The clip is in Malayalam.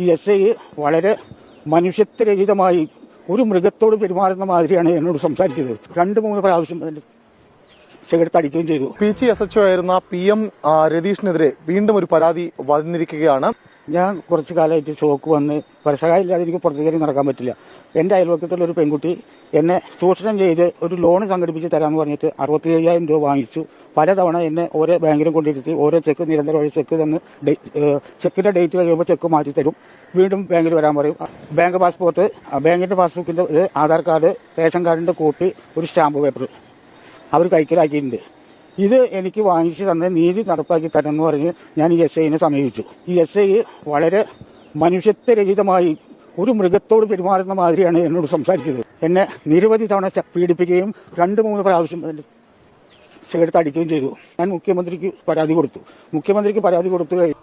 ഈ എസ് ഐ വളരെ മനുഷ്യത്വരഹിതമായി ഒരു മൃഗത്തോട് പെരുമാറുന്ന മാതിരിയാണ് എന്നോട് സംസാരിച്ചത്. 2-3 പ്രാവശ്യം ചെകിടത്തടിക്കുകയും ചെയ്തു. PCSHO ആയിരുന്ന PM രതീഷിനെതിരെ വീണ്ടും ഒരു പരാതി വന്നിരിക്കുകയാണ്. ഞാൻ കുറച്ചു കാലമായിട്ട് ഷോക്ക് വന്ന് പരസഹായം ഇല്ലാതെ എനിക്ക് പുറത്തേക്ക് നടക്കാൻ പറ്റില്ല. എന്റെ അയൽവക്കത്തുള്ള ഒരു പെൺകുട്ടി എന്നെ ചൂഷണം ചെയ്ത് ഒരു ലോൺ സംഘടിപ്പിച്ച് തരാമെന്ന് പറഞ്ഞിട്ട് 65,000 രൂപ വാങ്ങിച്ചു. പലതവണ എന്നെ ഓരോ ബാങ്കിലും കൊണ്ടിരുത്തി ഓരോ ചെക്ക് നിരന്തരം ഒരു ചെക്ക് തന്ന് ചെക്കിന്റെ ഡേറ്റ് കഴിയുമ്പോൾ ചെക്ക് മാറ്റി തരും. വീണ്ടും ബാങ്കിൽ വരാൻ പറയും. ബാങ്ക് പാസ്പോർട്ട്, ബാങ്കിന്റെ പാസ്ബുക്കിന്റെ ആധാർ കാർഡ്, റേഷൻ കാർഡിന്റെ കോപ്പി, ഒരു സ്റ്റാമ്പ് പേപ്പർ അവർ കൈക്കലാക്കിയിട്ടുണ്ട്. ഇത് എനിക്ക് വാങ്ങിച്ചു തന്നെ നീതി നടപ്പാക്കി തരുമെന്ന് പറഞ്ഞ് ഞാൻ ഈ SI സമീപിച്ചു. ഈ SI വളരെ മനുഷ്യത്വരഹിതമായി ഒരു മൃഗത്തോട് പെരുമാറുന്ന മാതിരിയാണ് എന്നോട് സംസാരിച്ചത്. എന്നെ നിരവധി തവണ പീഡിപ്പിക്കുകയും 2-3 പ്രാവശ്യം ചെകിടത്തടിക്കുകയും ചെയ്തു. ഞാൻ മുഖ്യമന്ത്രിക്ക് പരാതി കൊടുത്തു. മുഖ്യമന്ത്രിക്ക് പരാതി കൊടുത്തു കഴിഞ്ഞു.